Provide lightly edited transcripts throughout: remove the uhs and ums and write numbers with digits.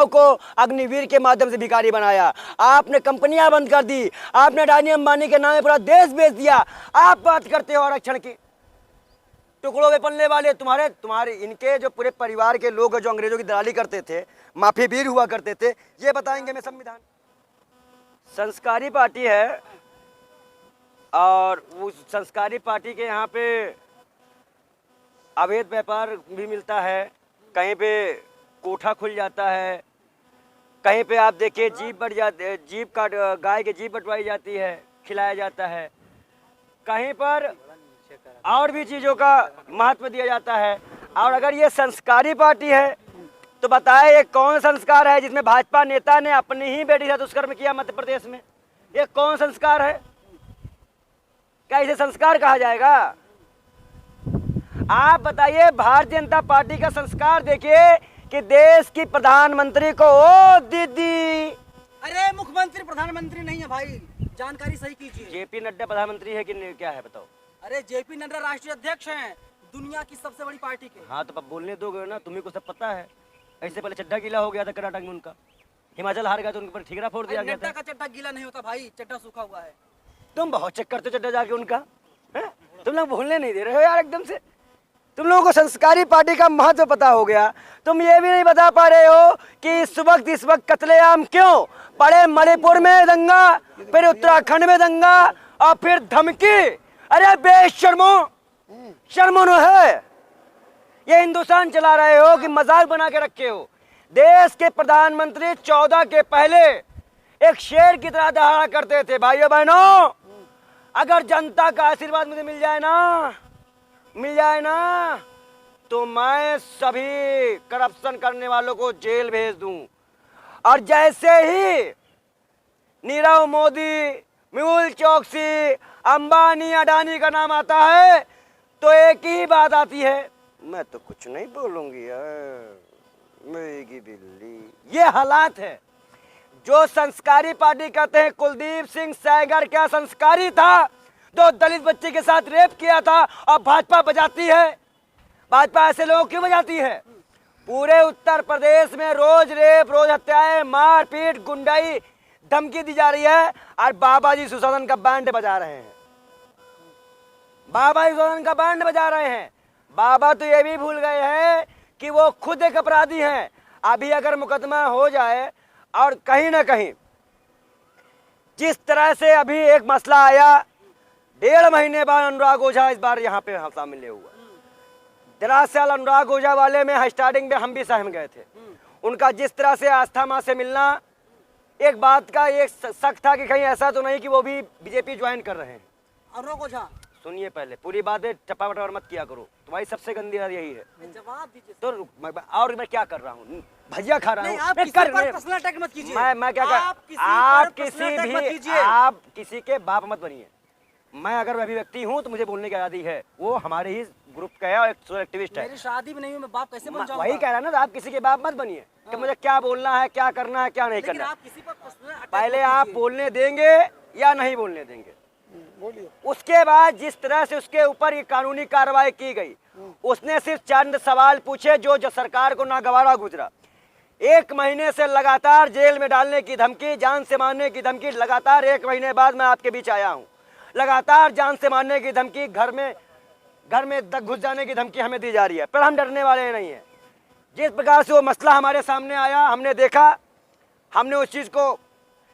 युवाओं को अग्निवीर के माध्यम से भिखारी बनाया। आपने कंपनियां बंद कर दी, आपने अडानी अंबानी के नाम पूरा देश बेच दिया। आप बात करते हो आरक्षण की, टुकड़ों में पलने वाले तुम्हारे इनके जो पूरे परिवार के लोग जो अंग्रेजों की दलाली करते थे, माफीवीर हुआ करते थे, ये बताएंगे हमें संविधान। संस्कारी पार्टी है और उस संस्कारी पार्टी के यहाँ पे अवैध व्यापार भी मिलता है, कहीं पे कोठा खुल जाता है, कहीं पे आप देखिए जीप बढ़ जाती, जीप का गाय की जीप बंटवाई जाती है, खिलाया जाता है, कहीं पर और भी चीज़ों का महत्व दिया जाता है। और अगर ये संस्कारी पार्टी है तो बताए ये कौन संस्कार है जिसमें भाजपा नेता ने अपनी ही बेटी से दुष्कर्म किया मध्य प्रदेश में? ये कौन संस्कार है? क्या इसे संस्कार कहा जाएगा? आप बताइए, भारतीय जनता पार्टी का संस्कार देखिए कि देश की प्रधानमंत्री को ओ दीदी, अरे मुख्यमंत्री प्रधानमंत्री नहीं है भाई, जानकारी सही कीजिए। जेपी नड्डा प्रधानमंत्री है कि क्या है बताओ? अरे जेपी नड्डा राष्ट्रीय अध्यक्ष हैं दुनिया की सबसे बड़ी पार्टी के। हाँ तो बोलने दोगे ना, तुम्ही को सब पता है। ऐसे पहले चड्ढा गीला हो गया था कर्नाटक में उनका, हिमाचल हार गया तो उनके ऊपर ठीकरा फोड़ दिया गया था। का चड्ढा गीला नहीं होता भाई, चड्ढा सूखा हुआ है। तुम बहुत चेक करते हो चड्ढा जाके उनका, है? तुम लोग भूलने नहीं दे रहे हो यार एकदम से। तुम लोगों को संस्कारी पार्टी का महत्व पता हो गया, तुम ये भी नहीं बता पा रहे हो कि इस वक्त कत्लेआम क्यों पड़े? मणिपुर में दंगा, फिर उत्तराखंड में दंगा और फिर धमकी। अरे बेशर्मो, शर्मो न है? ये हिंदुस्तान चला रहे हो कि मजाक बना के रखे हो? देश के प्रधानमंत्री 14 के पहले एक शेर की तरह दहाड़ा करते थे। भाइयों बहनों, अगर जनता का आशीर्वाद मुझे मिल जाए ना तो मैं सभी करप्शन करने वालों को जेल भेज दूं। और जैसे ही नीरव मोदी, मेहुल चोकसी, अंबानी, अडानी का नाम आता है तो एक ही बात आती है, मैं तो कुछ नहीं बोलूंगी यार, मेरी बिल्ली। ये हालात है। जो संस्कारी पार्टी कहते हैं, कुलदीप सिंह सेंगर क्या संस्कारी था? तो दलित बच्चे के साथ रेप किया था और भाजपा बजाती है। भाजपा ऐसे लोग क्यों बजाती है? पूरे उत्तर प्रदेश में रोज रेप, रोज हत्याएं, मारपीट, गुंडाई, धमकी दी जा रही है और बाबा जी सुशासन का बैंड बजा रहे हैं। बाबा जी सुशासन का बैंड बजा रहे हैं। बाबा तो ये भी भूल गए हैं कि वो खुद एक अपराधी हैं। अभी अगर मुकदमा हो जाए और कहीं ना कहीं जिस तरह से अभी एक मसला आया, 1.5 महीने बाद अनुराग ओझा इस बार यहाँ पे शामिल हुआ। दरअसल अनुराग ओझा वाले में स्टार्टिंग में हम भी सहम गए थे। उनका जिस तरह से आस्था माँ से मिलना, एक बात का एक शक था कि कहीं ऐसा तो नहीं कि वो भी बीजेपी ज्वाइन कर रहे हैं। अनुराग ओझा, सुनिए पहले पूरी बातें चप्पा बटोर मत किया करो, तुम्हारी सबसे गंदी बात यही है। जवाब दीजिए। तो और मैं क्या कर रहा हूँ? भजिया खा रहा हूँ। आप किसी पर पर्सनल अटैक मत कीजिए। मैं क्या कर, आप किसी के बाप मत बनिए। मैं अगर अभिव्यक्ति हूँ तो मुझे बोलने की आज़ादी है। वो हमारे ही ग्रुप का है और एक सोशल एक्टिविस्ट है। मेरी शादी भी नहीं हुई, मैं बाप कैसे बन जाऊंगा? वही कह रहा है ना, आप किसी के बाप मत बनिए कि मुझे क्या बोलना है, क्या करना है, क्या नहीं करना। आप किसी पर पर्सनल अटैक पहले आप बोलने देंगे या नहीं बोलने देंगे? बोलिए। उसके बाद जिस तरह से उसके ऊपर ये कानूनी कार्रवाई की गई, उसने सिर्फ चंद सवाल पूछे जो सरकार को नागवारा गुजरा। 1 महीने से लगातार जेल में डालने की धमकी, जान से मारने की धमकी, लगातार 1 महीने बाद मैं आपके बीच आया हूँ। लगातार जान से मारने की धमकी, घर में घुस जाने की धमकी हमें दी जा रही है, पर हम डरने वाले नहीं हैं। जिस प्रकार से वो मसला हमारे सामने आया, हमने देखा, हमने उस चीज़ को,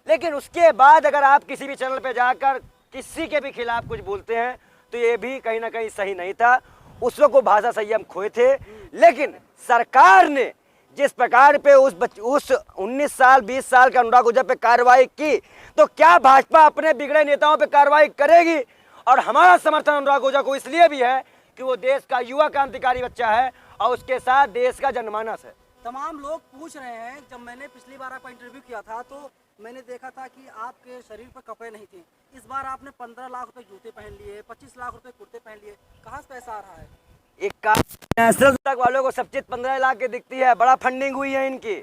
लेकिन उसके बाद अगर आप किसी भी चैनल पे जाकर किसी के भी खिलाफ कुछ बोलते हैं तो ये भी कहीं ना कहीं सही नहीं था। उस वक्त वो भाषा संयम खोए थे, लेकिन सरकार ने जिस प्रकार पे उस 19 साल 20 साल के अनुराग ओझा पे कार्रवाई की, तो क्या भाजपा अपने बिगड़े नेताओं पे कार्रवाई करेगी? और हमारा समर्थन अनुराग ओझा को इसलिए भी है कि वो देश का युवा क्रांतिकारी बच्चा है और उसके साथ देश का जनमानस है। तमाम लोग पूछ रहे हैं, जब मैंने पिछली बार आपका इंटरव्यू किया था तो मैंने देखा था कि आपके शरीर पर कपड़े नहीं थे। इस बार आपने 15 लाख रुपए जूते पहन लिए, 25 लाख रुपए कुर्ते पहन लिए, कहाँ से पैसा आ रहा है? एक नेशनल तक वालों को सब चीज 15 लाख की दिखती है, बड़ा फंडिंग हुई है इनकी।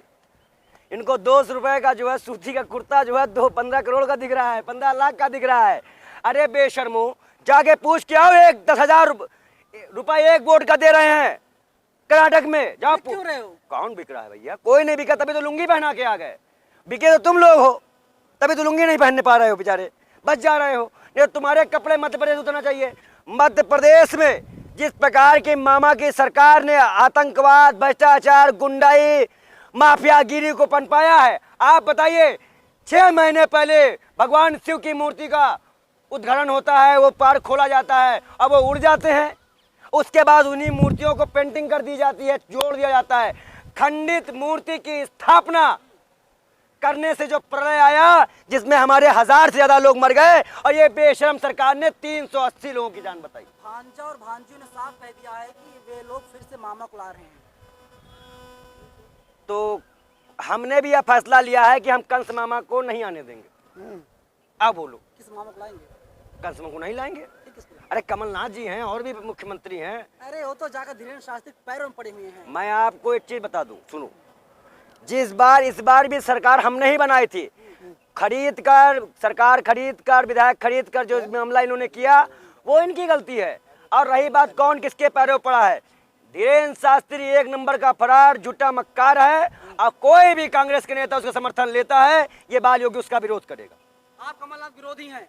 इनको 200 रुपए का जो है सूती का कुर्ता जो है 15 करोड़ का दिख रहा है, 15 लाख का दिख रहा है। अरे बेशर्मो, जाके पूछ के आओ, 10,000 रुपए एक वोट का दे रहे हैं। कर्नाटक में जाओ। क्यों रहे हो? कौन बिक रहा है भैया? कोई नहीं बिका, तभी तो लुंगी पहना के आ गए। बिके तो तुम लोग हो, तभी तो लुंगी नहीं पहनने पा रहे हो, बेचारे बच जा रहे हो। नहीं तुम्हारे कपड़े मध्य प्रदेश उतरना चाहिए। मध्य प्रदेश में जिस प्रकार की मामा की सरकार ने आतंकवाद, भ्रष्टाचार, गुंडाई, माफियागिरी को पनपाया है, आप बताइए 6 महीने पहले भगवान शिव की मूर्ति का उद्घाटन होता है, वो पार्क खोला जाता है, अब वो उड़ जाते हैं। उसके बाद उन्हीं मूर्तियों को पेंटिंग कर दी जाती है, जोड़ दिया जाता है। खंडित मूर्ति की स्थापना करने से जो प्रलय आया, जिसमें हमारे 1000 से ज्यादा लोग मर गए, और ये बेशरम सरकार ने 380 लोगों की जान बताई। भांजा और भांजी ने साफ कह दिया है कि वे लोग फिर से मामा को ला रहे हैं। तो हमने भी यह फैसला लिया है कि हम कंस मामा को नहीं आने देंगे। अब बोलो, किस मामा को लाएंगे? कंस मामा को नहीं लाएंगे। फिर किसको? अरे कमलनाथ जी हैं और भी मुख्यमंत्री हैं। अरे वो तो जाकर धीरेन्द्र शास्त्री के पैरों में पड़े हुए हैं। मैं आपको एक चीज बता दूं, सुनो। इस बार भी सरकार हमने ही बनाई थी, खरीद कर, सरकार खरीद कर, विधायक खरीद कर जो मामला इन्होंने किया वो इनकी गलती है। और रही बात कौन किसके पैरों पड़ा है, धीरेन्द्र शास्त्री 1 नंबर का फरार झूठा मक्कार है, और कोई भी कांग्रेस के नेता उसका समर्थन लेता है, ये बाल योगी उसका विरोध करेगा। आप कमलनाथ विरोधी हैं।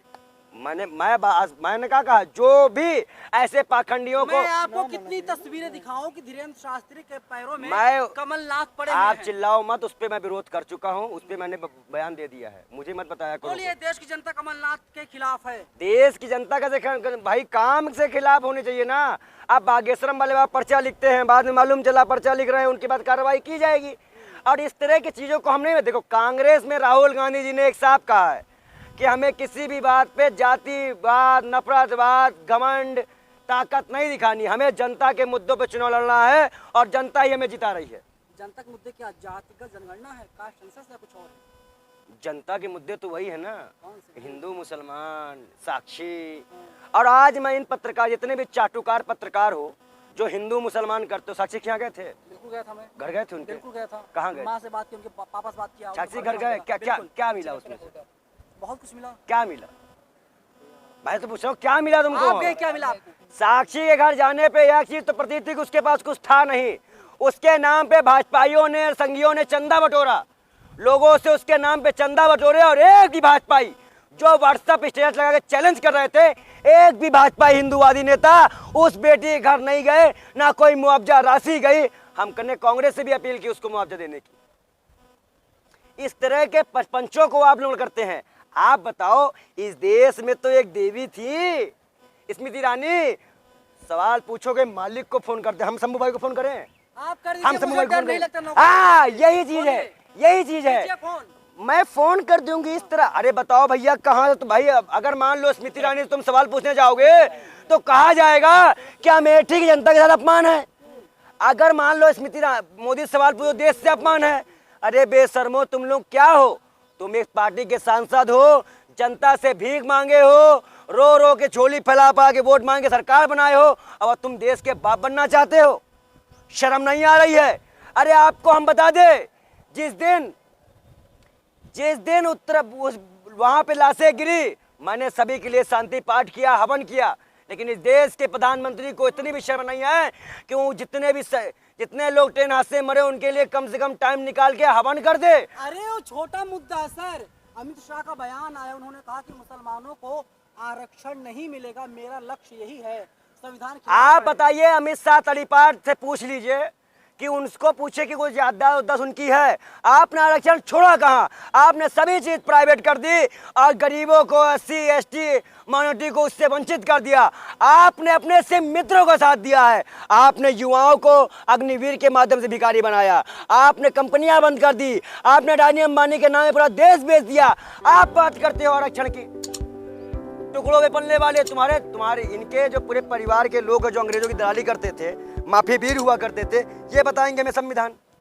मैंने कहा जो भी ऐसे पाखंडियों को, मैं आपको कितनी तस्वीरें दिखाऊं कि धीरेन्द्र शास्त्री के पैरों में कमलनाथ पड़े हुए आप हैं। चिल्लाओ मत, उस पे मैं विरोध कर चुका हूँ, उस पे मैंने बयान दे दिया है, मुझे मत बताया करो। बोलिए, देश की जनता कमलनाथ के खिलाफ है। देश की जनता कैसे भाई, काम से खिलाफ होनी चाहिए ना। आप बागेश्वरम वाले बात पर्चा लिखते हैं, बाद में मालूम चला पर्चा लिख रहे हैं, उनके बाद कार्रवाई की जाएगी। और इस तरह की चीजों को हम नहीं, देखो कांग्रेस में राहुल गांधी जी ने एक साफ कहा है कि हमें किसी भी बात पे जातिवाद, नफरतवाद, घमंड, ताकत नहीं दिखानी, हमें जनता के मुद्दों पे चुनाव लड़ना है, और जनता ही हमें जिता रही है। जनता के मुद्दे क्या जातिगत जनगणना है, कास्ट सेंसस या कुछ और है? जनता के मुद्दे तो वही है ना, कौन से? हिंदू मुसलमान, साक्षी। और आज मैं इन पत्रकार, जितने भी चाटुकार पत्रकार हो जो हिंदू मुसलमान करते हो, साक्षी के यहाँ गए थे? बिल्कुल गया था मैं। घर गए थे उनके? बिल्कुल गया था। कहाँ गए? माँ से बात की, उनके पापा से बात किया। साक्षी घर गए? क्या क्या क्या मिला उसमें से? बहुत कुछ मिला। क्या मिला भाई, तो पूछो क्या मिला तुमको? आप गए, क्या मिला आपको? साक्षी के घर जाने पे एक चीज तो प्रतीत थी कि उसके पास कुछ था नहीं। उसके नाम पे भाजपाइयों ने, संघियों ने चंदा बटोरा, लोगों से उसके नाम पे चंदा बटोरे, और एक भी भाजपाई जो व्हाट्सएप स्टेटस लगा के चैलेंज कर रहे थे, एक भी भाजपाई हिंदूवादी नेता उस बेटी के घर नहीं गए, ना कोई मुआवजा राशि गई। हम करने कांग्रेस से भी अपील की उसको मुआवजा देने की। इस तरह के पंचों को आप लोग करते हैं। आप बताओ, इस देश में तो एक देवी थी स्मृति ईरानी, सवाल पूछोगे मालिक को फोन करते, हम शंभू भाई को फोन करें? आप कर हम दीजिए, शंभू मुझे भाई को डर फोन नहीं लगता करें? नौकरी। हाँ, यही चीज है, यही चीज है। कीजिए फोन। मैं फोन कर दूंगी इस तरह। अरे बताओ भैया कहाँ, तो भाई अगर मान लो स्मृति ईरानी से तुम सवाल पूछने जाओगे तो कहा जाएगा क्या अमेठी की जनता के साथ अपमान है? अगर मान लो स्मृति मोदी से सवाल पूछो, देश से अपमान है। अरे बेशर्मो, तुम लोग क्या हो? तुम एक पार्टी के सांसद हो, जनता से भीख मांगे हो, रो रो के झोली फैला पा के वोट मांग के सरकार बनाए हो, और तुम देश के बाप बनना चाहते हो? शर्म नहीं आ रही है? अरे आपको हम बता दे, जिस दिन उत्तर वहां पे लाशें गिरी, मैंने सभी के लिए शांति पाठ किया, हवन किया, लेकिन इस देश के प्रधानमंत्री को इतनी भी शर्म नहीं है कि वो जितने लोग ट्रेन हादसे मरे उनके लिए कम से कम टाइम निकाल के हवन कर दे। अरे वो छोटा मुद्दा है सर। अमित शाह का बयान आया, उन्होंने कहा कि मुसलमानों को आरक्षण नहीं मिलेगा, मेरा लक्ष्य यही है। संविधान आप बताइए, अमित शाह तड़ीपार से पूछ लीजिए कि उनको पूछे कि कोई ज्यादा उनकी है। आपने आरक्षण छोड़ा कहाँ? आपने सभी चीज प्राइवेट कर दी और गरीबों को, SC ST माइनॉरिटी को उससे वंचित कर दिया। आपने अपने से मित्रों का साथ दिया है। आपने युवाओं को अग्निवीर के माध्यम से भिखारी बनाया। आपने कंपनियां बंद कर दी। आपने अडानी अंबानी के नाम पूरा देश बेच दिया। आप बात करते हो आरक्षण की? टुकड़ों में पलने वाले तुम्हारे इनके जो पूरे परिवार के लोग जो अंग्रेजों की दलाली करते थे, माफी वीर हुआ करते थे, ये बताएंगे हमें संविधान?